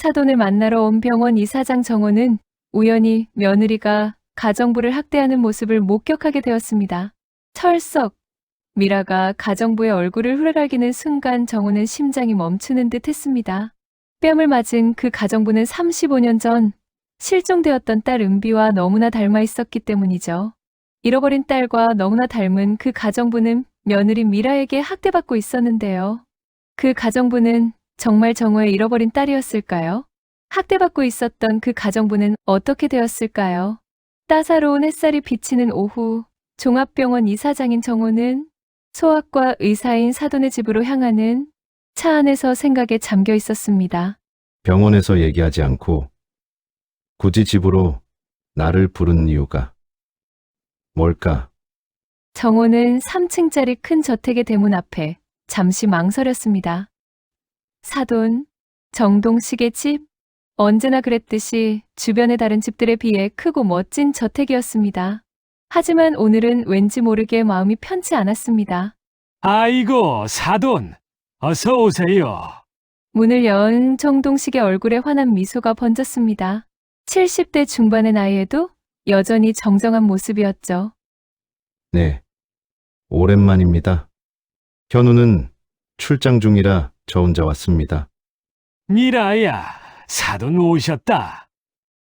사돈을 만나러 온 병원 이사장 정호는 우연히 며느리가 가정부를 학대하는 모습을 목격하게 되었습니다. 철석! 미라가 가정부의 얼굴을 후려갈기는 순간 정호는 심장이 멈추는 듯 했습니다. 뺨을 맞은 그 가정부는 35년 전 실종되었던 딸 은비와 너무나 닮아 있었기 때문이죠. 잃어버린 딸과 너무나 닮은 그 가정부는 며느리 미라에게 학대받고 있었는데요. 그 가정부는 정말 정호의 잃어버린 딸이었을까요? 학대받고 있었던 그 가정부는 어떻게 되었을까요? 따사로운 햇살이 비치는 오후, 종합병원 이사장인 정호는 소아과 의사인 사돈의 집으로 향하는 차 안에서 생각에 잠겨 있었습니다. 병원에서 얘기하지 않고 굳이 집으로 나를 부른 이유가 뭘까? 정호는 3층짜리 큰 저택의 대문 앞에 잠시 망설였습니다. 사돈, 정동식의 집, 언제나 그랬듯이 주변의 다른 집들에 비해 크고 멋진 저택이었습니다. 하지만 오늘은 왠지 모르게 마음이 편치 않았습니다. 아이고, 사돈. 어서 오세요. 문을 연 정동식의 얼굴에 환한 미소가 번졌습니다. 70대 중반의 나이에도 여전히 정정한 모습이었죠. 네, 오랜만입니다. 현우는 출장 중이라 저 혼자 왔습니다. 미라야, 사돈 오셨다.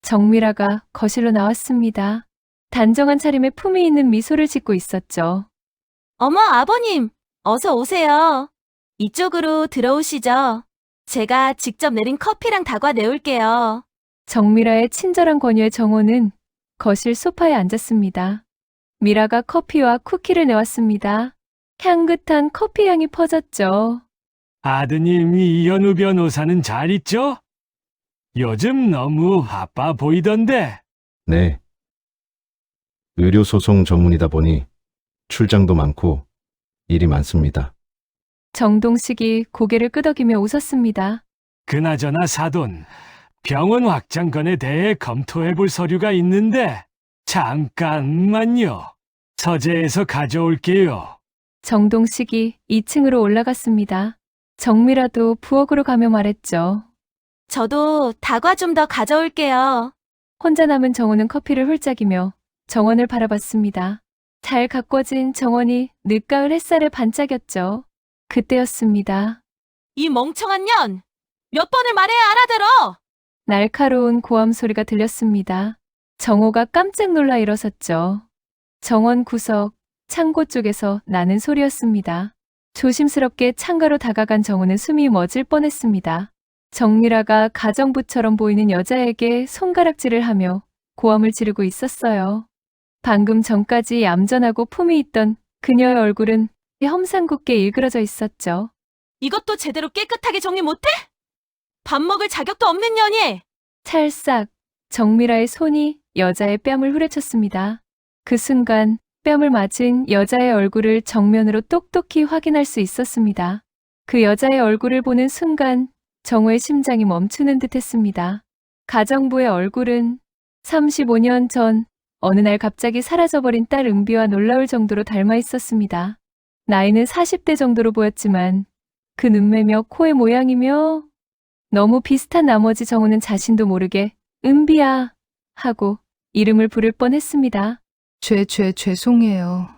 정미라가 거실로 나왔습니다. 단정한 차림에 품위 있는 미소를 짓고 있었죠. 어머, 아버님, 어서 오세요. 이쪽으로 들어오시죠. 제가 직접 내린 커피랑 다과 내올게요. 정미라의 친절한 권유에 정호는 거실 소파에 앉았습니다. 미라가 커피와 쿠키를 내왔습니다. 향긋한 커피 향이 퍼졌죠. 아드님 이현우 변호사는 잘 있죠? 요즘 너무 바빠 보이던데. 네. 의료소송 전문이다 보니 출장도 많고 일이 많습니다. 정동식이 고개를 끄덕이며 웃었습니다. 그나저나 사돈, 병원 확장건에 대해 검토해 볼 서류가 있는데 잠깐만요. 서재에서 가져올게요. 정동식이 2층으로 올라갔습니다. 정미라도 부엌으로 가며 말했죠. 저도 다과 좀 더 가져올게요. 혼자 남은 정원은 커피를 훌쩍이며 정원을 바라봤습니다. 잘 가꿔진 정원이 늦가을 햇살에 반짝였죠. 그때였습니다. 이 멍청한 년! 몇 번을 말해야 알아들어! 날카로운 고함 소리가 들렸습니다. 정호가 깜짝 놀라 일어섰죠. 정원 구석, 창고 쪽에서 나는 소리였습니다. 조심스럽게 창가로 다가간 정호는 숨이 멎을 뻔했습니다. 정미라가 가정부처럼 보이는 여자에게 손가락질을 하며 고함을 지르고 있었어요. 방금 전까지 얌전하고 품이 있던 그녀의 얼굴은 험상궂게 일그러져 있었죠. 이것도 제대로 깨끗하게 정리 못해? 밥 먹을 자격도 없는 년이! 찰싹 정미라의 손이 여자의 뺨을 후려쳤습니다. 그 순간 뺨을 맞은 여자의 얼굴을 정면으로 똑똑히 확인할 수 있었습니다. 그 여자의 얼굴을 보는 순간 정호의 심장이 멈추는 듯 했습니다. 가정부의 얼굴은 35년 전 어느 날 갑자기 사라져버린 딸 은비와 놀라울 정도로 닮아 있었습니다. 나이는 40대 정도로 보였지만 그 눈매며 코의 모양이며 너무 비슷한 나머지 정호는 자신도 모르게 은비야 하고 이름을 부를 뻔했습니다. 죄송해요.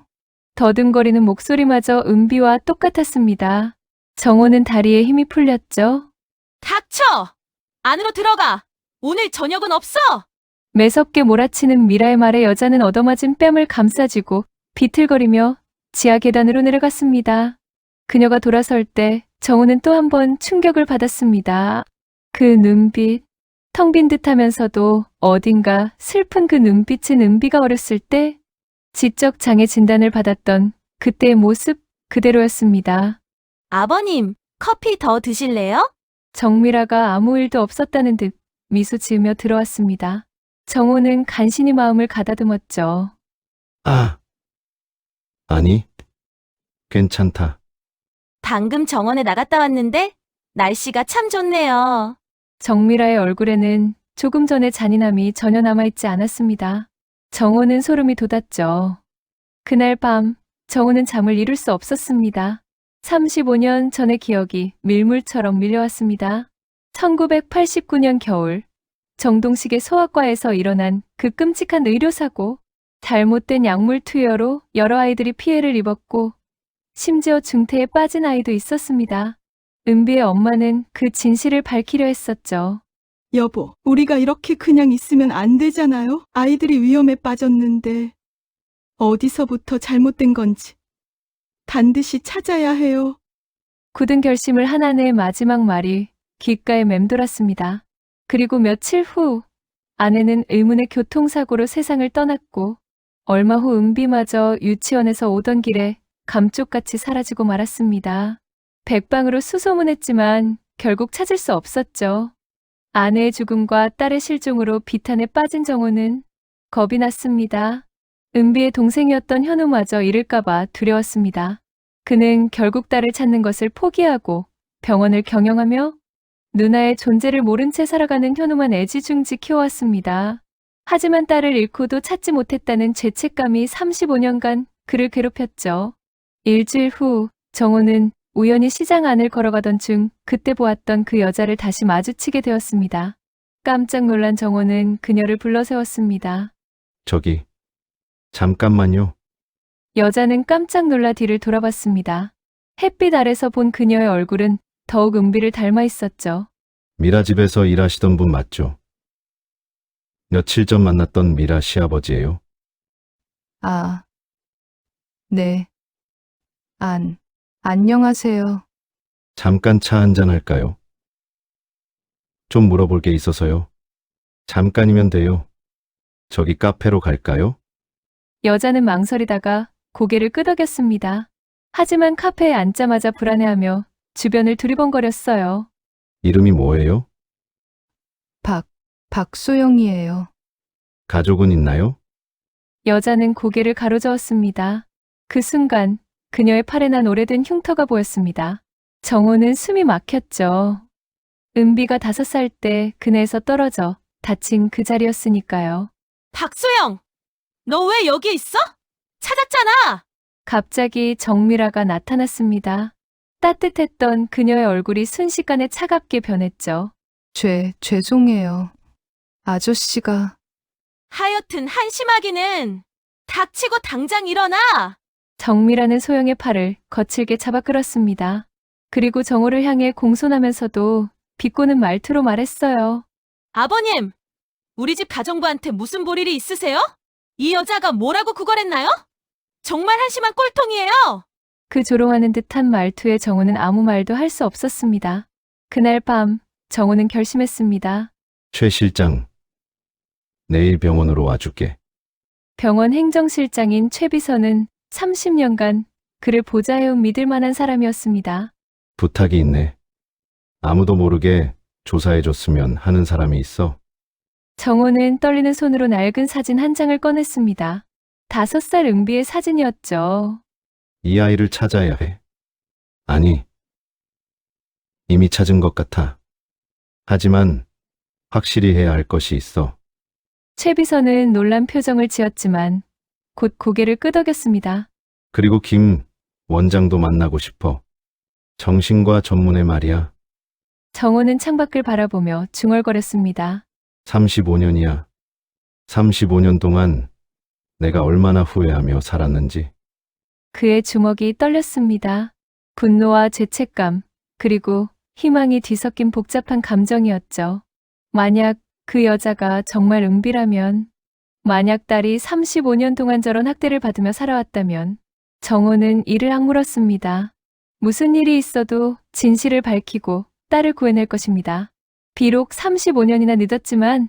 더듬거리는 목소리마저 은비와 똑같았습니다. 정호는 다리에 힘이 풀렸죠. 닥쳐! 안으로 들어가! 오늘 저녁은 없어! 매섭게 몰아치는 미라의 말에 여자는 얻어맞은 뺨을 감싸쥐고 비틀거리며 지하 계단으로 내려갔습니다. 그녀가 돌아설 때 정호는 또 한 번 충격을 받았습니다. 그 눈빛, 텅 빈 듯하면서도 어딘가 슬픈 그 눈빛은 은비가 어렸을 때 지적 장애 진단을 받았던 그때의 모습 그대로였습니다. 아버님, 커피 더 드실래요? 정미라가 아무 일도 없었다는 듯 미소 지으며 들어왔습니다. 정호는 간신히 마음을 가다듬었죠. 아니, 괜찮다. 방금 정원에 나갔다 왔는데 날씨가 참 좋네요. 정미라의 얼굴에는 조금 전의 잔인함이 전혀 남아있지 않았습니다. 정호는 소름이 돋았죠. 그날 밤 정호는 잠을 이룰 수 없었습니다. 35년 전의 기억이 밀물처럼 밀려왔습니다. 1989년 겨울, 정동식의 소아과에서 일어난 그 끔찍한 의료사고, 잘못된 약물 투여로 여러 아이들이 피해를 입었고, 심지어 중태에 빠진 아이도 있었습니다. 은비의 엄마는 그 진실을 밝히려 했었죠. 여보, 우리가 이렇게 그냥 있으면 안 되잖아요? 아이들이 위험에 빠졌는데 어디서부터 잘못된 건지 반드시 찾아야 해요. 굳은 결심을 한 아내의 마지막 말이 귓가에 맴돌았습니다. 그리고 며칠 후 아내는 의문의 교통사고로 세상을 떠났고 얼마 후 은비마저 유치원에서 오던 길에 감쪽같이 사라지고 말았습니다. 백방으로 수소문했지만 결국 찾을 수 없었죠. 아내의 죽음과 딸의 실종으로 비탄에 빠진 정호는 겁이 났습니다. 은비의 동생이었던 현우마저 잃을까봐 두려웠습니다. 그는 결국 딸을 찾는 것을 포기하고 병원을 경영하며 누나의 존재를 모른 채 살아가는 현우만 애지중지 키워왔습니다. 하지만 딸을 잃고도 찾지 못했다는 죄책감이 35년간 그를 괴롭혔죠. 일주일 후 정호는 우연히 시장 안을 걸어가던 중 그때 보았던 그 여자를 다시 마주치게 되었습니다. 깜짝 놀란 정호는 그녀를 불러세웠습니다. 저기, 잠깐만요. 여자는 깜짝 놀라 뒤를 돌아봤습니다. 햇빛 아래서 본 그녀의 얼굴은 더욱 은비를 닮아 있었죠. 미라 집에서 일하시던 분 맞죠? 며칠 전 만났던 미라 시아버지예요. 아, 네. 안녕하세요. 잠깐 차 한잔 할까요? 좀 물어볼 게 있어서요. 잠깐이면 돼요. 저기 카페로 갈까요? 여자는 망설이다가 고개를 끄덕였습니다. 하지만 카페에 앉자마자 불안해하며 주변을 두리번거렸어요. 이름이 뭐예요? 박소영이에요. 가족은 있나요? 여자는 고개를 가로저었습니다. 그 순간 그녀의 팔에 난 오래된 흉터가 보였습니다. 정호는 숨이 막혔죠. 은비가 5살 때 그네에서 떨어져 다친 그 자리였으니까요. 박소영! 너 왜 여기 있어? 찾았잖아! 갑자기 정미라가 나타났습니다. 따뜻했던 그녀의 얼굴이 순식간에 차갑게 변했죠. 죄송해요. 아저씨가 하여튼 한심하기는 닥치고 당장 일어나! 정미라는 소영의 팔을 거칠게 잡아 끌었습니다. 그리고 정호를 향해 공손하면서도 비꼬는 말투로 말했어요. 아버님! 우리 집 가정부한테 무슨 볼 일이 있으세요? 이 여자가 뭐라고 구걸했나요? 정말 한심한 꼴통이에요! 그 조롱하는 듯한 말투에 정호는 아무 말도 할 수 없었습니다. 그날 밤 정호는 결심했습니다. 최 실장, 내일 병원으로 와줄게. 병원 행정실장인 최 비서는 30년간 그를 보좌해온 믿을 만한 사람이었습니다. 부탁이 있네. 아무도 모르게 조사해줬으면 하는 사람이 있어. 정호는 떨리는 손으로 낡은 사진 한 장을 꺼냈습니다. 5살 은비의 사진이었죠. 이 아이를 찾아야 해. 아니, 이미 찾은 것 같아. 하지만 확실히 해야 할 것이 있어. 최 비서는 놀란 표정을 지었지만 곧 고개를 끄덕였습니다. 그리고 김 원장도 만나고 싶어. 정신과 전문의 말이야. 정호는 창밖을 바라보며 중얼거렸습니다. 35년이야. 35년 동안 내가 얼마나 후회하며 살았는지. 그의 주먹이 떨렸습니다. 분노와 죄책감, 그리고 희망이 뒤섞인 복잡한 감정이었죠. 만약 그 여자가 정말 은비라면, 만약 딸이 35년 동안 저런 학대를 받으며 살아왔다면, 정호는 이를 악물었습니다. 무슨 일이 있어도 진실을 밝히고 딸을 구해낼 것입니다. 비록 35년이나 늦었지만,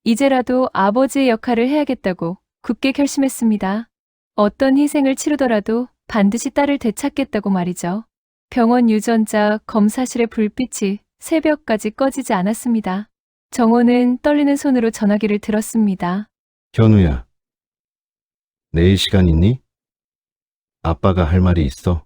이제라도 아버지의 역할을 해야겠다고 굳게 결심했습니다. 어떤 희생을 치르더라도 반드시 딸을 되찾겠다고 말이죠. 병원 유전자 검사실의 불빛이 새벽까지 꺼지지 않았습니다. 정호는 떨리는 손으로 전화기를 들었습니다. 현우야, 내일 시간 있니? 아빠가 할 말이 있어.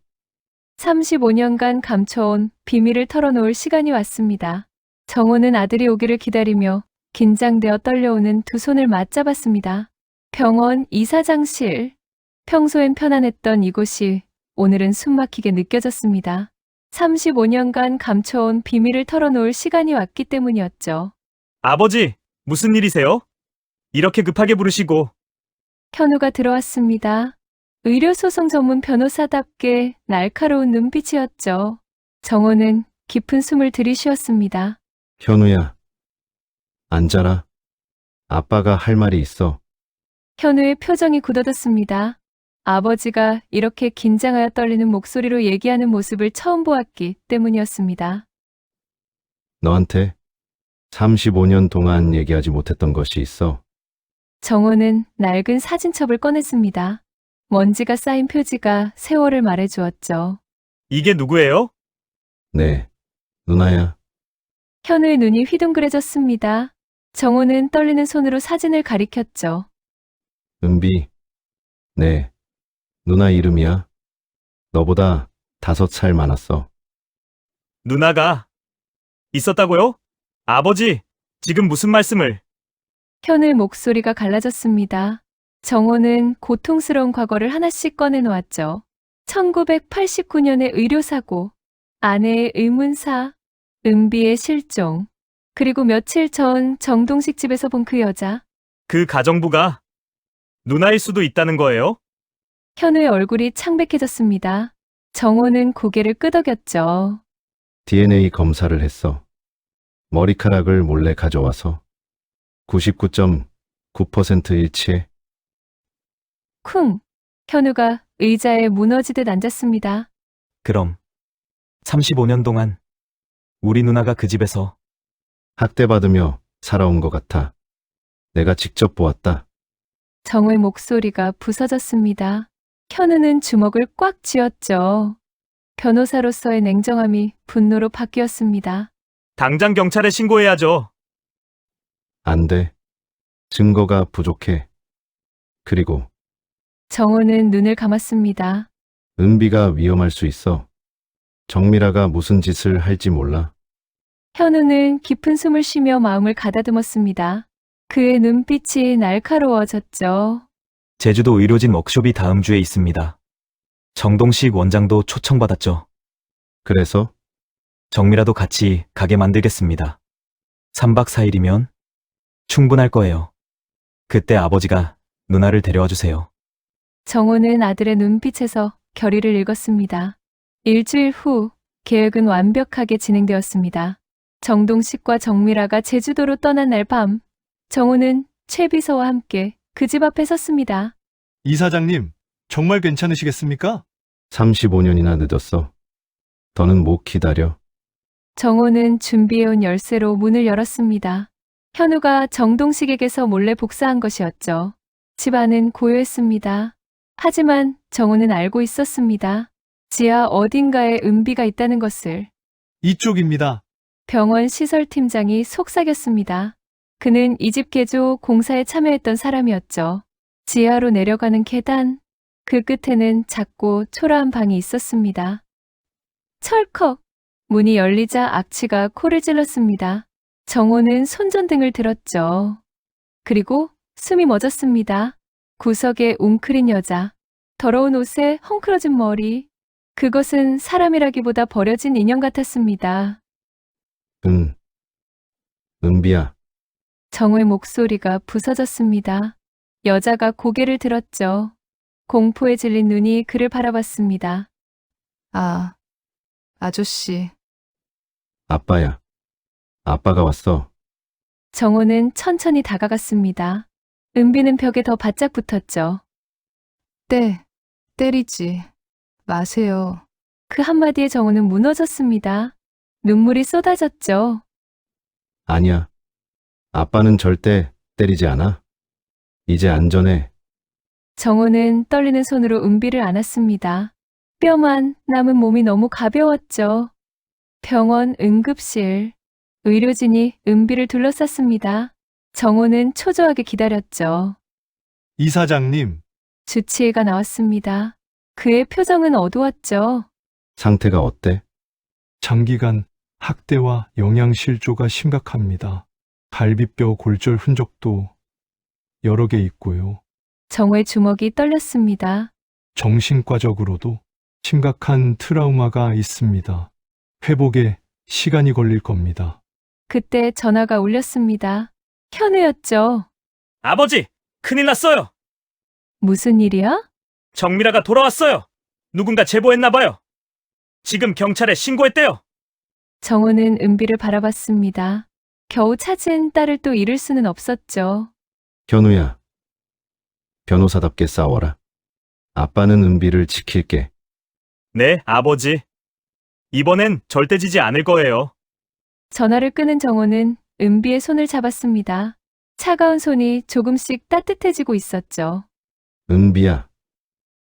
35년간 감춰온 비밀을 털어놓을 시간이 왔습니다. 정호는 아들이 오기를 기다리며 긴장되어 떨려오는 두 손을 맞잡았습니다. 병원 이사장실. 평소엔 편안했던 이곳이 오늘은 숨막히게 느껴졌습니다. 35년간 감춰온 비밀을 털어놓을 시간이 왔기 때문이었죠. 아버지, 무슨 일이세요? 이렇게 급하게 부르시고. 현우가 들어왔습니다. 의료소송 전문 변호사답게 날카로운 눈빛이었죠. 정호는 깊은 숨을 들이쉬었습니다. 현우야, 앉아라. 아빠가 할 말이 있어. 현우의 표정이 굳어졌습니다. 아버지가 이렇게 긴장하여 떨리는 목소리로 얘기하는 모습을 처음 보았기 때문이었습니다. 너한테 35년 동안 얘기하지 못했던 것이 있어. 정호는 낡은 사진첩을 꺼냈습니다. 먼지가 쌓인 표지가 세월을 말해주었죠. 이게 누구예요? 네, 누나야. 현우의 눈이 휘둥그레졌습니다. 정호는 떨리는 손으로 사진을 가리켰죠. 은비. 네, 누나 이름이야. 너보다 5살 많았어. 누나가 있었다고요? 아버지, 지금 무슨 말씀을? 현우의 목소리가 갈라졌습니다. 정호는 고통스러운 과거를 하나씩 꺼내놓았죠. 1989년의 의료사고, 아내의 의문사, 은비의 실종, 그리고 며칠 전 정동식 집에서 본 그 여자. 그 가정부가 누나일 수도 있다는 거예요? 현우의 얼굴이 창백해졌습니다. 정호는 고개를 끄덕였죠. DNA 검사를 했어. 머리카락을 몰래 가져와서 99.9% 일치해. 쿵! 현우가 의자에 무너지듯 앉았습니다. 그럼 35년 동안 우리 누나가 그 집에서 학대받으며 살아온 것 같아. 내가 직접 보았다. 정호의 목소리가 부서졌습니다. 현우는 주먹을 꽉 쥐었죠. 변호사로서의 냉정함이 분노로 바뀌었습니다. 당장 경찰에 신고해야죠. 안 돼. 증거가 부족해. 그리고 정호는 눈을 감았습니다. 은비가 위험할 수 있어. 정미라가 무슨 짓을 할지 몰라. 현우는 깊은 숨을 쉬며 마음을 가다듬었습니다. 그의 눈빛이 날카로워졌죠. 제주도 의료진 워크숍이 다음 주에 있습니다. 정동식 원장도 초청받았죠. 그래서 정미라도 같이 가게 만들겠습니다. 3박 4일이면 충분할 거예요. 그때 아버지가 누나를 데려와 주세요. 정호는 아들의 눈빛에서 결의를 읽었습니다. 일주일 후 계획은 완벽하게 진행되었습니다. 정동식과 정미라가 제주도로 떠난 날 밤, 정호는 최 비서와 함께 그 집 앞에 섰습니다. 이사장님, 정말 괜찮으시겠습니까? 35년이나 늦었어. 더는 못 기다려. 정호는 준비해온 열쇠로 문을 열었습니다. 현우가 정동식에게서 몰래 복사한 것이었죠. 집 안은 고요했습니다. 하지만 정호는 알고 있었습니다. 지하 어딘가에 은비가 있다는 것을. 이쪽입니다. 병원 시설팀장이 속삭였습니다. 그는 이 집 개조 공사에 참여했던 사람이었죠. 지하로 내려가는 계단, 그 끝에는 작고 초라한 방이 있었습니다. 철컥! 문이 열리자 악취가 코를 찔렀습니다. 정호는 손전등을 들었죠. 그리고 숨이 멎었습니다. 구석에 웅크린 여자, 더러운 옷에 헝클어진 머리. 그것은 사람이라기보다 버려진 인형 같았습니다. 은비야. 정호의 목소리가 부서졌습니다. 여자가 고개를 들었죠. 공포에 질린 눈이 그를 바라봤습니다. 아, 아저씨. 아빠야. 아빠가 왔어. 정호는 천천히 다가갔습니다. 은비는 벽에 더 바짝 붙었죠. 때리지 마세요. 그 한마디에 정호는 무너졌습니다. 눈물이 쏟아졌죠. 아니야. 아빠는 절대 때리지 않아. 이제 안전해. 정호는 떨리는 손으로 은비를 안았습니다. 뼈만 남은 몸이 너무 가벼웠죠. 병원 응급실. 의료진이 은비를 둘러쌌습니다. 정호는 초조하게 기다렸죠. 이사장님, 주치의가 나왔습니다. 그의 표정은 어두웠죠. 상태가 어때? 장기간 학대와 영양실조가 심각합니다. 갈비뼈 골절 흔적도 여러 개 있고요. 정호의 주먹이 떨렸습니다. 정신과적으로도 심각한 트라우마가 있습니다. 회복에 시간이 걸릴 겁니다. 그때 전화가 울렸습니다. 현우였죠. 아버지, 큰일 났어요. 무슨 일이야? 정미라가 돌아왔어요. 누군가 제보했나 봐요. 지금 경찰에 신고했대요. 정호는 은비를 바라봤습니다. 겨우 찾은 딸을 또 잃을 수는 없었죠. 현우야, 변호사답게 싸워라. 아빠는 은비를 지킬게. 네, 아버지. 이번엔 절대 지지 않을 거예요. 전화를 끊은 정호는 은비의 손을 잡았습니다. 차가운 손이 조금씩 따뜻해지고 있었죠. 은비야,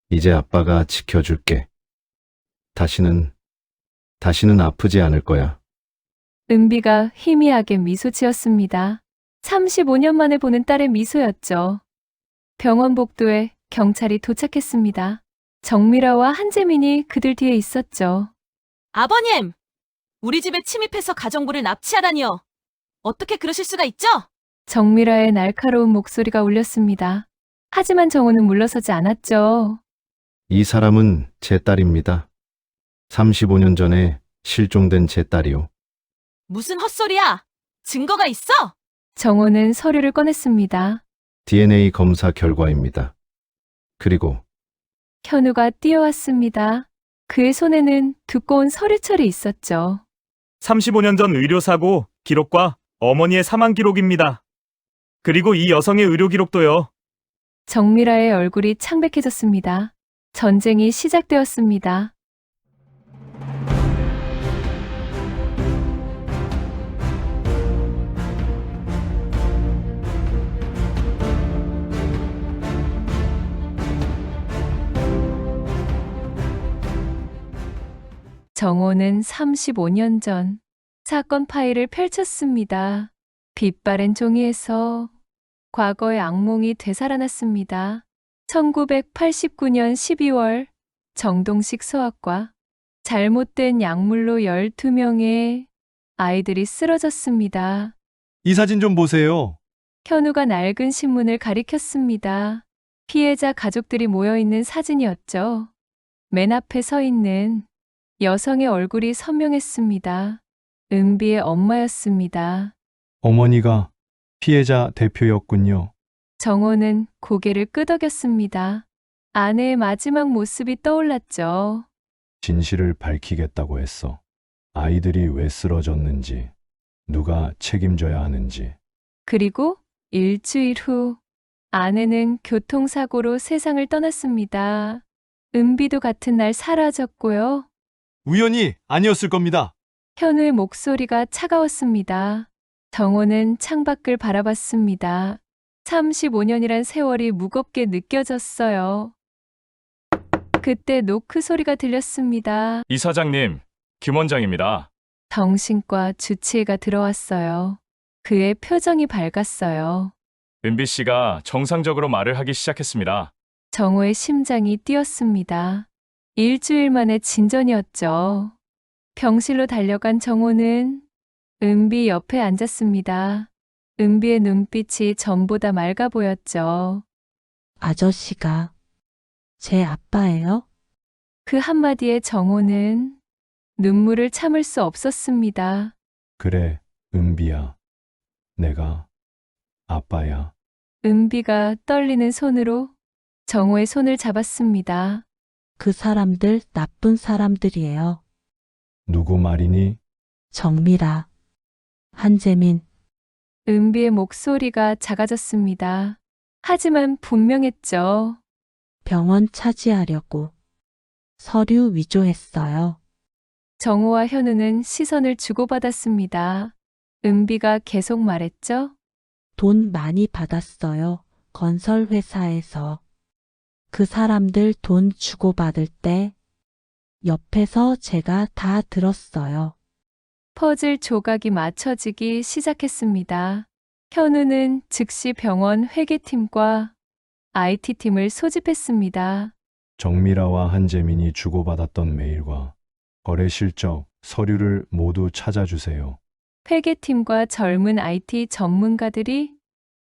이제 아빠가 지켜줄게. 다시는 아프지 않을 거야. 은비가 희미하게 미소 지었습니다. 35년 만에 보는 딸의 미소였죠. 병원 복도에 경찰이 도착했습니다. 정미라와 한재민이 그들 뒤에 있었죠. 아버님! 우리 집에 침입해서 가정부를 납치하다니요. 어떻게 그러실 수가 있죠? 정미라의 날카로운 목소리가 울렸습니다. 하지만 정호는 물러서지 않았죠. 이 사람은 제 딸입니다. 35년 전에 실종된 제 딸이요. 무슨 헛소리야? 증거가 있어? 정호는 서류를 꺼냈습니다. DNA 검사 결과입니다. 그리고 현우가 뛰어왔습니다. 그의 손에는 두꺼운 서류철이 있었죠. 35년 전 의료사고 기록과 어머니의 사망 기록입니다. 그리고 이 여성의 의료 기록도요. 정미라의 얼굴이 창백해졌습니다. 전쟁이 시작되었습니다. 정호는 35년 전 사건 파일을 펼쳤습니다. 빛바랜 종이에서 과거의 악몽이 되살아났습니다. 1989년 12월 정동식 소아과. 잘못된 약물로 12명의 아이들이 쓰러졌습니다. 이 사진 좀 보세요. 현우가 낡은 신문을 가리켰습니다. 피해자 가족들이 모여있는 사진이었죠. 맨 앞에 서 있는 여성의 얼굴이 선명했습니다. 은비의 엄마였습니다. 어머니가 피해자 대표였군요. 정호는 고개를 끄덕였습니다. 아내의 마지막 모습이 떠올랐죠. 진실을 밝히겠다고 했어. 아이들이 왜 쓰러졌는지, 누가 책임져야 하는지. 그리고 일주일 후 아내는 교통사고로 세상을 떠났습니다. 은비도 같은 날 사라졌고요. 우연이 아니었을 겁니다. 현우의 목소리가 차가웠습니다. 정호는 창밖을 바라봤습니다. 35년이란 세월이 무겁게 느껴졌어요. 그때 노크 소리가 들렸습니다. 이사장님, 김 원장입니다. 정신과 주치의가 들어왔어요. 그의 표정이 밝았어요. 은비 씨가 정상적으로 말을 하기 시작했습니다. 정호의 심장이 뛰었습니다. 일주일 만에 진전이었죠. 병실로 달려간 정호는 은비 옆에 앉았습니다. 은비의 눈빛이 전보다 맑아 보였죠. 아저씨가 제 아빠예요? 그 한마디에 정호는 눈물을 참을 수 없었습니다. 그래, 은비야. 내가 아빠야. 은비가 떨리는 손으로 정호의 손을 잡았습니다. 그 사람들 나쁜 사람들이에요. 누구 말이니? 정미라, 한재민, 은비의 목소리가 작아졌습니다. 하지만 분명했죠. 병원 차지하려고 서류 위조했어요. 정호와 현우는 시선을 주고받았습니다. 은비가 계속 말했죠. 돈 많이 받았어요. 건설회사에서. 그 사람들 돈 주고받을 때 옆에서 제가 다 들었어요. 퍼즐 조각이 맞춰지기 시작했습니다. 현우는 즉시 병원 회계팀과 IT팀을 소집했습니다. 정미라와 한재민이 주고받았던 메일과 거래 실적, 서류를 모두 찾아주세요. 회계팀과 젊은 IT 전문가들이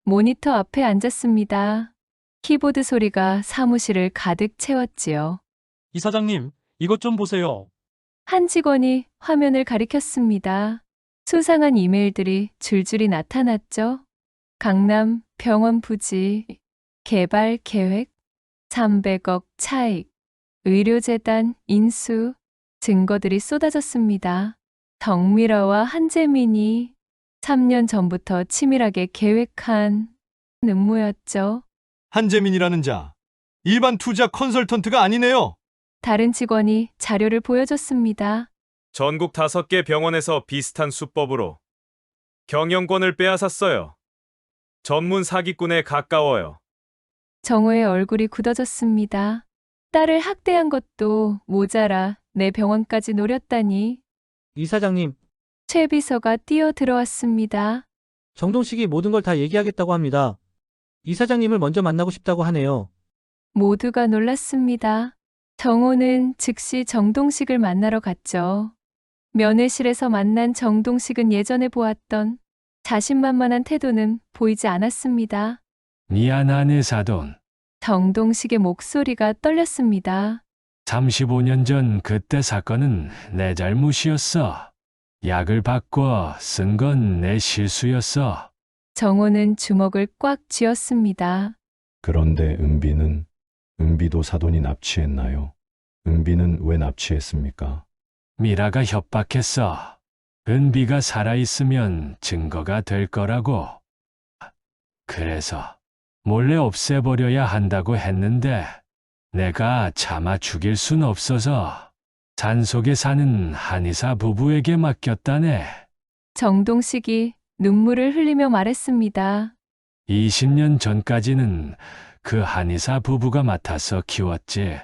모니터 앞에 앉았습니다. 키보드 소리가 사무실을 가득 채웠지요. 이사장님, 이것 좀 보세요. 한 직원이 화면을 가리켰습니다. 수상한 이메일들이 줄줄이 나타났죠. 강남 병원 부지, 개발 계획, 300억 차익, 의료재단 인수, 증거들이 쏟아졌습니다. 정미라와 한재민이 3년 전부터 치밀하게 계획한 음모였죠. 한재민이라는 자, 일반 투자 컨설턴트가 아니네요. 다른 직원이 자료를 보여줬습니다. 전국 5개 병원에서 비슷한 수법으로 경영권을 빼앗았어요. 전문 사기꾼에 가까워요. 정호의 얼굴이 굳어졌습니다. 딸을 학대한 것도 모자라 내 병원까지 노렸다니. 이사장님, 최 비서가 뛰어들어왔습니다. 정동식이 모든 걸 다 얘기하겠다고 합니다. 이사장님을 먼저 만나고 싶다고 하네요. 모두가 놀랐습니다. 정호는 즉시 정동식을 만나러 갔죠. 면회실에서 만난 정동식은 예전에 보았던 자신만만한 태도는 보이지 않았습니다. 미안하네, 사돈. 정동식의 목소리가 떨렸습니다. 35년 전 그때 사건은 내 잘못이었어. 약을 바꿔 쓴 건 내 실수였어. 정호는 주먹을 꽉 쥐었습니다. 그런데 은비도 사돈이 납치했나요? 은비는 왜 납치했습니까? 미라가 협박했어. 은비가 살아있으면 증거가 될 거라고. 그래서 몰래 없애버려야 한다고 했는데 내가 차마 죽일 순 없어서 산속에 사는 한의사 부부에게 맡겼다네. 정동식이 눈물을 흘리며 말했습니다. 20년 전까지는 그 한의사 부부가 맡아서 키웠지.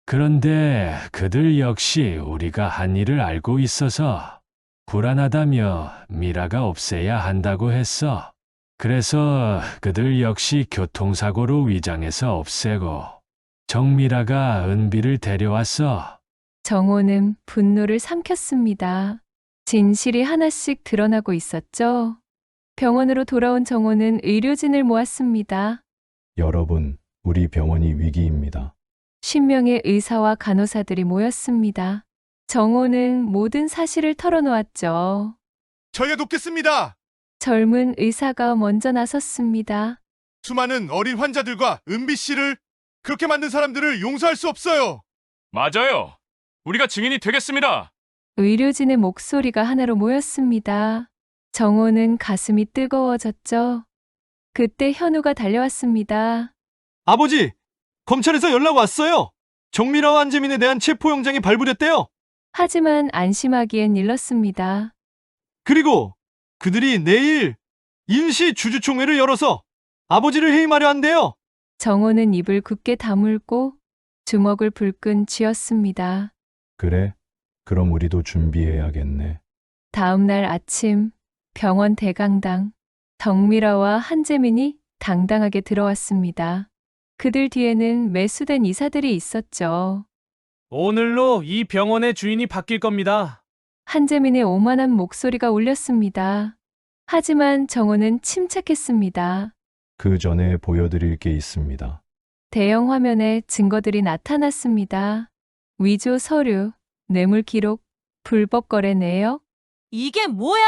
그런데 그들 역시 우리가 한 일을 알고 있어서 불안하다며 미라가 없애야 한다고 했어. 그래서 그들 역시 교통사고로 위장해서 없애고 정미라가 은비를 데려왔어. 정호는 분노를 삼켰습니다. 진실이 하나씩 드러나고 있었죠. 병원으로 돌아온 정호는 의료진을 모았습니다. 여러분, 우리 병원이 위기입니다. 10명의 의사와 간호사들이 모였습니다. 정호는 모든 사실을 털어놓았죠. 저희가 돕겠습니다. 젊은 의사가 먼저 나섰습니다. 수많은 어린 환자들과 은비 씨를 그렇게 만든 사람들을 용서할 수 없어요. 맞아요. 우리가 증인이 되겠습니다. 의료진의 목소리가 하나로 모였습니다. 정호는 가슴이 뜨거워졌죠. 그때 현우가 달려왔습니다. 아버지! 검찰에서 연락 왔어요! 정미라와 한재민에 대한 체포영장이 발부됐대요! 하지만 안심하기엔 일렀습니다. 그리고 그들이 내일 임시 주주총회를 열어서 아버지를 해임하려 한대요! 정호는 입을 굳게 다물고 주먹을 불끈 쥐었습니다. 그래? 그럼 우리도 준비해야겠네. 다음 날 아침 병원 대강당, 정미라와 한재민이 당당하게 들어왔습니다. 그들 뒤에는 매수된 이사들이 있었죠. 오늘로 이 병원의 주인이 바뀔 겁니다. 한재민의 오만한 목소리가 울렸습니다. 하지만 정호는 침착했습니다. 그 전에 보여드릴 게 있습니다. 대형 화면에 증거들이 나타났습니다. 위조 서류, 뇌물 기록, 불법 거래 내역. 이게 뭐야?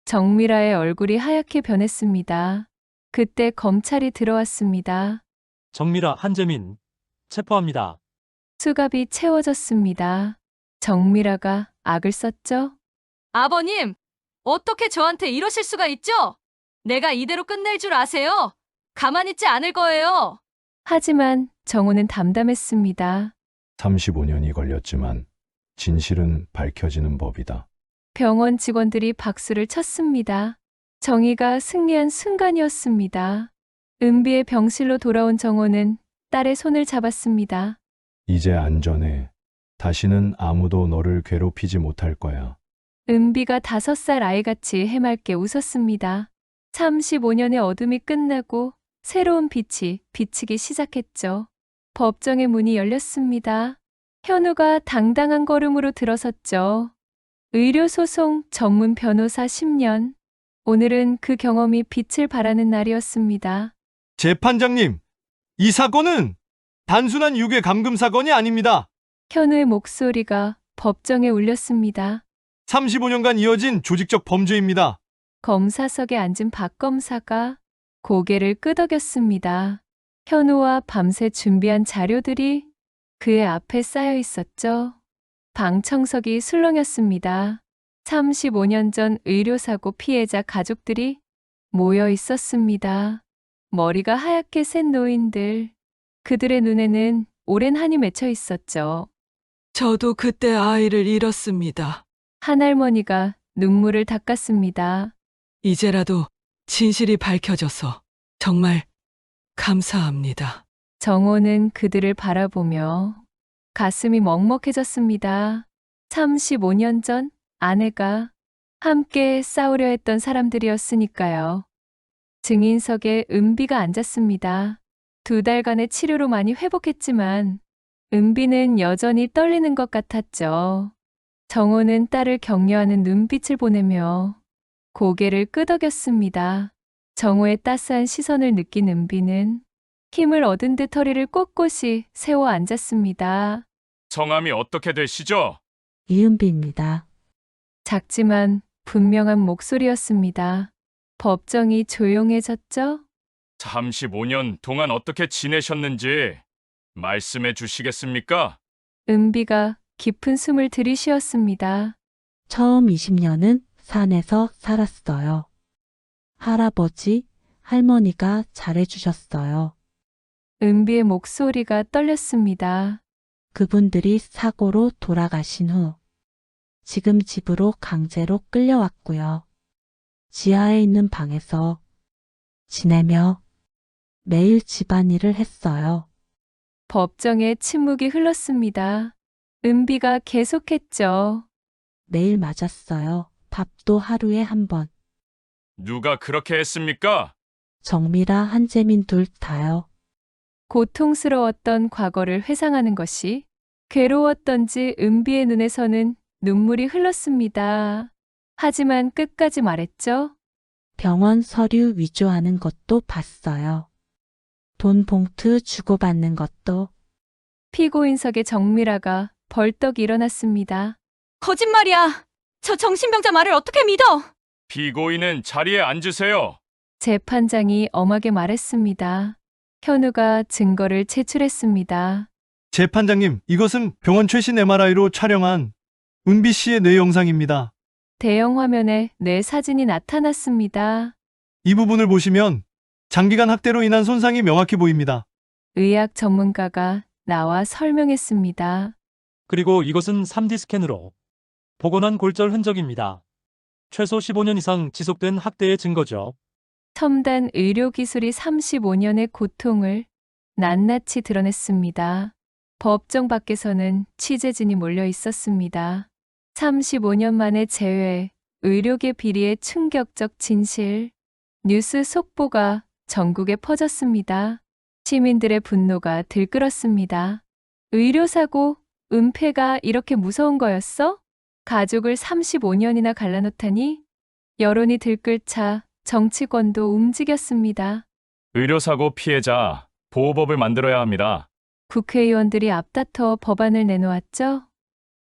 정미라의 얼굴이 하얗게 변했습니다. 그때 검찰이 들어왔습니다. 정미라, 한재민, 체포합니다. 수갑이 채워졌습니다. 정미라가 악을 썼죠? 아버님, 어떻게 저한테 이러실 수가 있죠? 내가 이대로 끝낼 줄 아세요? 가만히 있지 않을 거예요. 하지만 정호는 담담했습니다. 35년이 걸렸지만 진실은 밝혀지는 법이다. 병원 직원들이 박수를 쳤습니다. 정의가 승리한 순간이었습니다. 은비의 병실로 돌아온 정호는 딸의 손을 잡았습니다. 이제 안전해. 다시는 아무도 너를 괴롭히지 못할 거야. 은비가 5살 아이같이 해맑게 웃었습니다. 35년의 어둠이 끝나고 새로운 빛이 비치기 시작했죠. 법정의 문이 열렸습니다. 현우가 당당한 걸음으로 들어섰죠. 의료소송 전문 변호사 10년. 오늘은 그 경험이 빛을 발하는 날이었습니다. 재판장님, 이 사건은 단순한 유괴 감금 사건이 아닙니다. 현우의 목소리가 법정에 울렸습니다. 35년간 이어진 조직적 범죄입니다. 검사석에 앉은 박 검사가 고개를 끄덕였습니다. 현우와 밤새 준비한 자료들이 그의 앞에 쌓여 있었죠. 방청석이 술렁였습니다. 35년 전 의료사고 피해자 가족들이 모여 있었습니다. 머리가 하얗게 센 노인들. 그들의 눈에는 오랜 한이 맺혀 있었죠. 저도 그때 아이를 잃었습니다. 한 할머니가 눈물을 닦았습니다. 이제라도 진실이 밝혀져서 정말 감사합니다. 정호는 그들을 바라보며 가슴이 먹먹해졌습니다. 35년 전 아내가 함께 싸우려 했던 사람들이었으니까요. 증인석에 은비가 앉았습니다. 2달간의 치료로 많이 회복했지만 은비는 여전히 떨리는 것 같았죠. 정호는 딸을 격려하는 눈빛을 보내며 고개를 끄덕였습니다. 정호의 따스한 시선을 느낀 은비는 힘을 얻은 듯 허리를 꼿꼿이 세워 앉았습니다. 성함이 어떻게 되시죠? 이은비입니다. 작지만 분명한 목소리였습니다. 법정이 조용해졌죠? 35년 동안 어떻게 지내셨는지 말씀해 주시겠습니까? 은비가 깊은 숨을 들이쉬었습니다. 처음 20년은 산에서 살았어요. 할아버지, 할머니가 잘해주셨어요. 은비의 목소리가 떨렸습니다. 그분들이 사고로 돌아가신 후 지금 집으로 강제로 끌려왔고요. 지하에 있는 방에서 지내며 매일 집안일을 했어요. 법정에 침묵이 흘렀습니다. 은비가 계속했죠. 매일 맞았어요. 밥도 하루에 한 번. 누가 그렇게 했습니까? 정미라, 한재민 둘 다요. 고통스러웠던 과거를 회상하는 것이 괴로웠던지 은비의 눈에서는 눈물이 흘렀습니다. 하지만 끝까지 말했죠. 병원 서류 위조하는 것도 봤어요. 돈 봉투 주고받는 것도. 피고인석의 정미라가 벌떡 일어났습니다. 거짓말이야. 저 정신병자 말을 어떻게 믿어? 피고인은 자리에 앉으세요. 재판장이 엄하게 말했습니다. 현우가 증거를 제출했습니다. 재판장님, 이것은 병원 최신 MRI로 촬영한 은비 씨의 뇌 영상입니다. 대형 화면에 내 사진이 나타났습니다. 이 부분을 보시면 장기간 학대로 인한 손상이 명확히 보입니다. 의학 전문가가 나와 설명했습니다. 그리고 이것은 3D 스캔으로 복원한 골절 흔적입니다. 최소 15년 이상 지속된 학대의 증거죠. 첨단 의료 기술이 35년의 고통을 낱낱이 드러냈습니다. 법정 밖에서는 취재진이 몰려 있었습니다. 35년 만에 재회, 의료계 비리의 충격적 진실, 뉴스 속보가 전국에 퍼졌습니다. 시민들의 분노가 들끓었습니다. 의료사고, 은폐가 이렇게 무서운 거였어? 가족을 35년이나 갈라놓다니? 여론이 들끓자 정치권도 움직였습니다. 의료사고 피해자 보호법을 만들어야 합니다. 국회의원들이 앞다퉈 법안을 내놓았죠.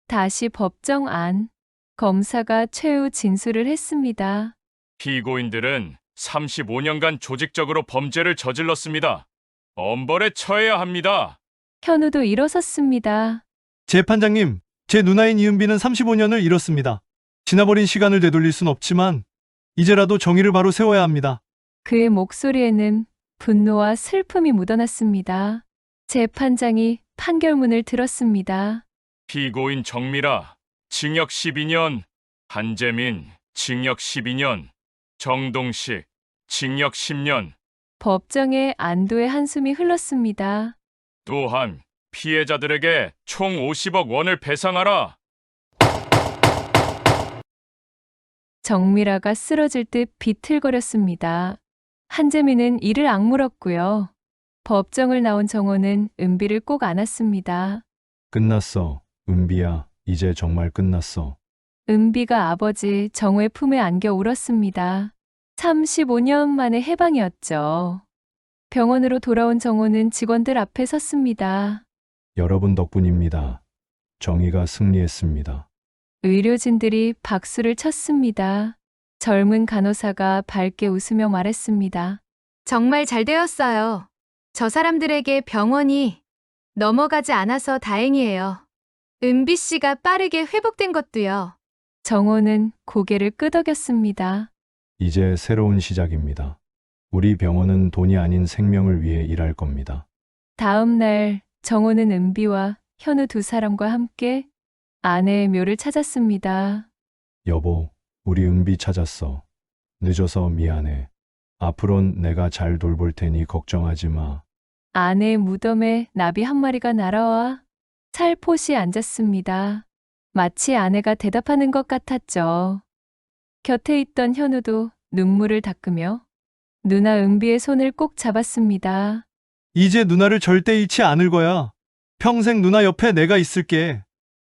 다시 법정 안, 검사가 최후 진술을 했습니다. 피고인들은 35년간 조직적으로 범죄를 저질렀습니다. 엄벌에 처해야 합니다. 현우도 일어섰습니다. 재판장님, 제 누나인 이은비는 35년을 잃었습니다. 지나버린 시간을 되돌릴 순 없지만 이제라도 정의를 바로 세워야 합니다. 그의 목소리에는 분노와 슬픔이 묻어났습니다. 재판장이 판결문을 들었습니다. 피고인 정미라, 징역 12년, 한재민, 징역 12년, 정동식, 징역 10년. 법정에 안도의 한숨이 흘렀습니다. 또한 피해자들에게 총 50억 원을 배상하라. 정미라가 쓰러질 듯 비틀거렸습니다. 한재민은 이를 악물었고요. 법정을 나온 정호는 은비를 꼭 안았습니다. 끝났어. 은비야, 이제 정말 끝났어. 은비가 아버지 정호의 품에 안겨 울었습니다. 35년 만의 해방이었죠. 병원으로 돌아온 정호는 직원들 앞에 섰습니다. 여러분 덕분입니다. 정의가 승리했습니다. 의료진들이 박수를 쳤습니다. 젊은 간호사가 밝게 웃으며 말했습니다. 정말 잘 되었어요. 저 사람들에게 병원이 넘어가지 않아서 다행이에요. 은비 씨가 빠르게 회복된 것도요. 정호는 고개를 끄덕였습니다. 이제 새로운 시작입니다. 우리 병원은 돈이 아닌 생명을 위해 일할 겁니다. 다음 날 정호는 은비와 현우 두 사람과 함께 아내의 묘를 찾았습니다. 여보, 우리 은비 찾았어. 늦어서 미안해. 앞으론 내가 잘 돌볼 테니 걱정하지 마. 아내의 무덤에 나비 한 마리가 날아와 살포시 앉았습니다. 마치 아내가 대답하는 것 같았죠. 곁에 있던 현우도 눈물을 닦으며 누나 은비의 손을 꼭 잡았습니다. 이제 누나를 절대 잃지 않을 거야. 평생 누나 옆에 내가 있을게.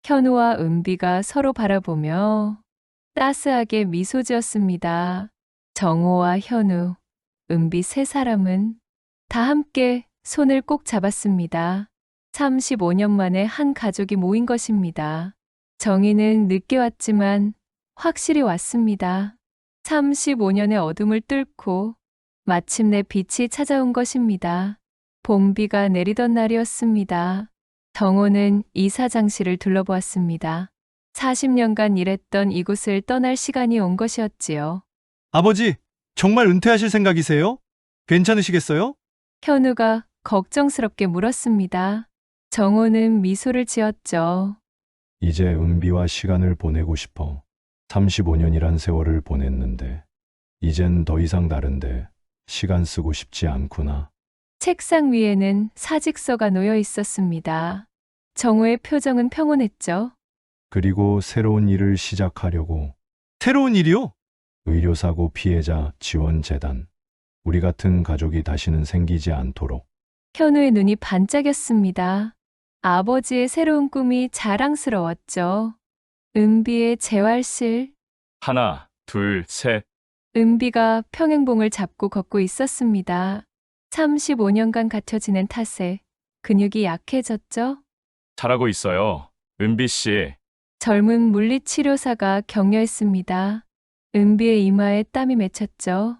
현우와 은비가 서로 바라보며 따스하게 미소 지었습니다. 정호와 현우, 은비 세 사람은 다 함께 손을 꼭 잡았습니다. 35년 만에 한 가족이 모인 것입니다. 정의는 늦게 왔지만 확실히 왔습니다. 35년의 어둠을 뚫고 마침내 빛이 찾아온 것입니다. 봄비가 내리던 날이었습니다. 정호는 이사장실을 둘러보았습니다. 40년간 일했던 이곳을 떠날 시간이 온 것이었지요. 아버지, 정말 은퇴하실 생각이세요? 괜찮으시겠어요? 현우가 걱정스럽게 물었습니다. 정호는 미소를 지었죠. 이제 은비와 시간을 보내고 싶어. 35년이란 세월을 보냈는데, 이젠 더 이상 다른데 시간 쓰고 싶지 않구나. 책상 위에는 사직서가 놓여 있었습니다. 정호의 표정은 평온했죠. 그리고 새로운 일을 시작하려고. 새로운 일이요? 의료사고 피해자 지원재단. 우리 같은 가족이 다시는 생기지 않도록. 현우의 눈이 반짝였습니다. 아버지의 새로운 꿈이 자랑스러웠죠. 은비의 재활실. 하나, 둘, 셋. 은비가 평행봉을 잡고 걷고 있었습니다. 35년간 갇혀 지낸 탓에 근육이 약해졌죠. 잘하고 있어요. 은비 씨. 젊은 물리치료사가 격려했습니다. 은비의 이마에 땀이 맺혔죠.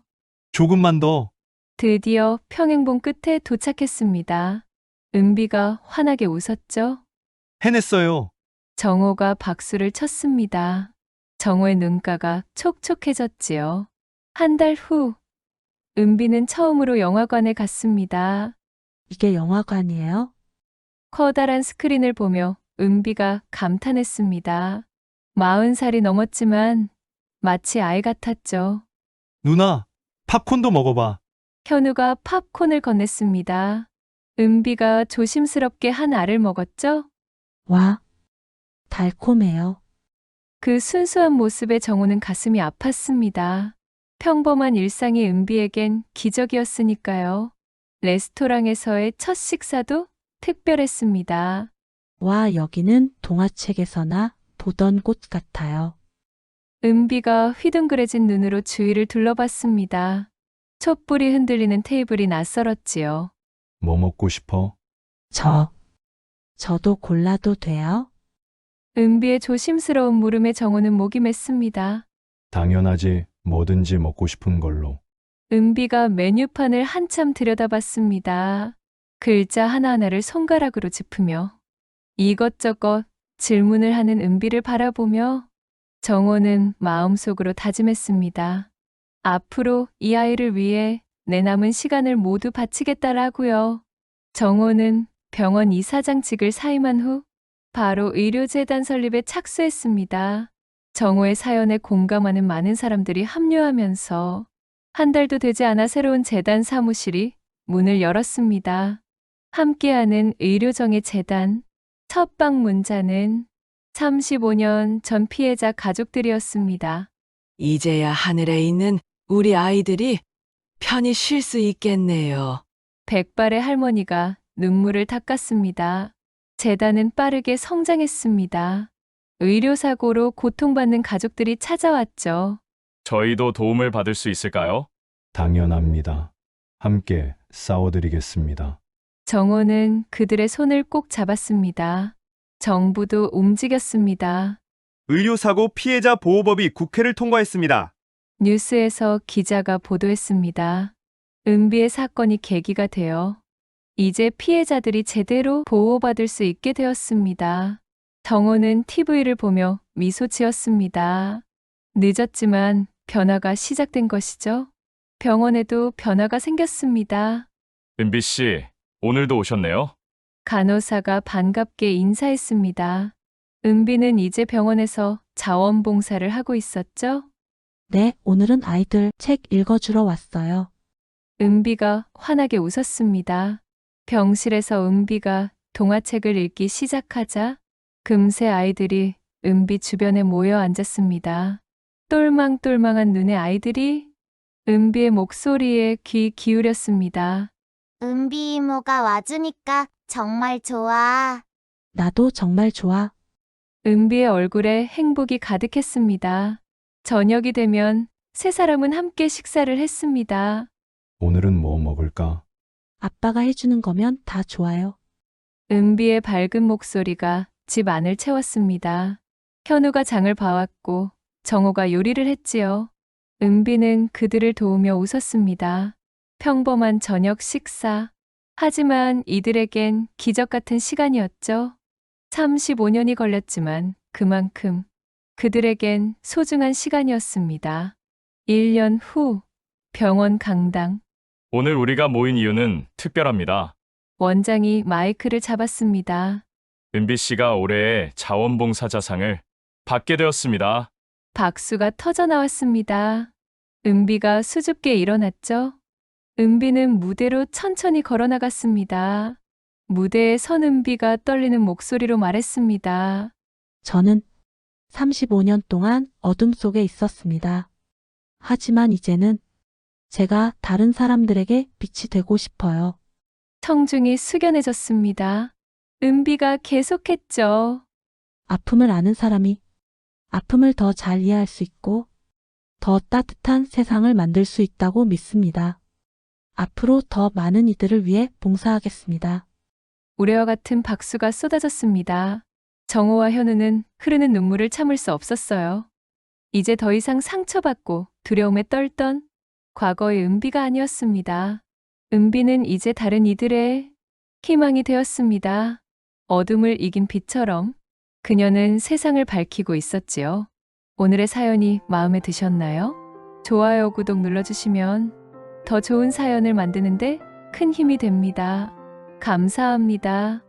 조금만 더. 드디어 평행봉 끝에 도착했습니다. 은비가 환하게 웃었죠. 해냈어요. 정호가 박수를 쳤습니다. 정호의 눈가가 촉촉해졌지요. 한 달 후, 은비는 처음으로 영화관에 갔습니다. 이게 영화관이에요? 커다란 스크린을 보며 은비가 감탄했습니다. 40살이 넘었지만 마치 아이 같았죠. 누나, 팝콘도 먹어봐. 현우가 팝콘을 건넸습니다. 은비가 조심스럽게 한 알을 먹었죠? 와, 달콤해요. 그 순수한 모습에 정호는 가슴이 아팠습니다. 평범한 일상이 은비에겐 기적이었으니까요. 레스토랑에서의 첫 식사도 특별했습니다. 와, 여기는 동화책에서나 보던 곳 같아요. 은비가 휘둥그레진 눈으로 주위를 둘러봤습니다. 촛불이 흔들리는 테이블이 낯설었지요. 뭐 먹고 싶어? 저도 골라도 돼요? 은비의 조심스러운 물음에 정호는 목이 맸습니다. 당연하지. 뭐든지 먹고 싶은 걸로. 은비가 메뉴판을 한참 들여다봤습니다. 글자 하나하나를 손가락으로 짚으며 이것저것 질문을 하는 은비를 바라보며 정호는 마음속으로 다짐했습니다. 앞으로 이 아이를 위해 내 남은 시간을 모두 바치겠다라고요. 정호는 병원 이사장직을 사임한 후 바로 의료재단 설립에 착수했습니다. 정호의 사연에 공감하는 많은 사람들이 합류하면서 한 달도 되지 않아 새로운 재단 사무실이 문을 열었습니다. 함께하는 의료정의 재단. 첫 방문자는 35년 전 피해자 가족들이었습니다. 이제야 하늘에 있는 우리 아이들이 편히 쉴 수 있겠네요. 백발의 할머니가 눈물을 닦았습니다. 재단은 빠르게 성장했습니다. 의료사고로 고통받는 가족들이 찾아왔죠. 저희도 도움을 받을 수 있을까요? 당연합니다. 함께 싸워드리겠습니다. 정호는 그들의 손을 꼭 잡았습니다. 정부도 움직였습니다. 의료사고 피해자 보호법이 국회를 통과했습니다. 뉴스에서 기자가 보도했습니다. 은비의 사건이 계기가 되어 이제 피해자들이 제대로 보호받을 수 있게 되었습니다. 정호는 TV를 보며 미소 지었습니다. 늦었지만 변화가 시작된 것이죠. 병원에도 변화가 생겼습니다. 은비 씨, 오늘도 오셨네요. 간호사가 반갑게 인사했습니다. 은비는 이제 병원에서 자원봉사를 하고 있었죠? 네, 오늘은 아이들 책 읽어주러 왔어요. 은비가 환하게 웃었습니다. 병실에서 은비가 동화책을 읽기 시작하자 금세 아이들이 은비 주변에 모여 앉았습니다. 똘망똘망한 눈의 아이들이 은비의 목소리에 귀 기울였습니다. 은비 이모가 와주니까 정말 좋아. 나도 정말 좋아. 은비의 얼굴에 행복이 가득했습니다. 저녁이 되면 세 사람은 함께 식사를 했습니다. 오늘은 뭐 먹을까? 아빠가 해주는 거면 다 좋아요. 은비의 밝은 목소리가 집 안을 채웠습니다. 현우가 장을 봐왔고 정호가 요리를 했지요. 은비는 그들을 도우며 웃었습니다. 평범한 저녁 식사. 하지만 이들에겐 기적 같은 시간이었죠. 35년이 걸렸지만 그만큼 그들에겐 소중한 시간이었습니다. 1년 후 병원 강당. 오늘 우리가 모인 이유는 특별합니다. 원장이 마이크를 잡았습니다. 은비 씨가 올해의 자원봉사자상을 받게 되었습니다. 박수가 터져 나왔습니다. 은비가 수줍게 일어났죠. 은비는 무대로 천천히 걸어나갔습니다. 무대에 선 은비가 떨리는 목소리로 말했습니다. 저는 35년 동안 어둠 속에 있었습니다. 하지만 이제는 제가 다른 사람들에게 빛이 되고 싶어요. 청중이 숙연해졌습니다. 은비가 계속했죠. 아픔을 아는 사람이 아픔을 더 잘 이해할 수 있고 더 따뜻한 세상을 만들 수 있다고 믿습니다. 앞으로 더 많은 이들을 위해 봉사하겠습니다. 우레와 같은 박수가 쏟아졌습니다. 정호와 현우는 흐르는 눈물을 참을 수 없었어요. 이제 더 이상 상처받고 두려움에 떨던 과거의 은비가 아니었습니다. 은비는 이제 다른 이들의 희망이 되었습니다. 어둠을 이긴 빛처럼 그녀는 세상을 밝히고 있었지요. 오늘의 사연이 마음에 드셨나요? 좋아요, 구독 눌러주시면 더 좋은 사연을 만드는데 큰 힘이 됩니다. 감사합니다.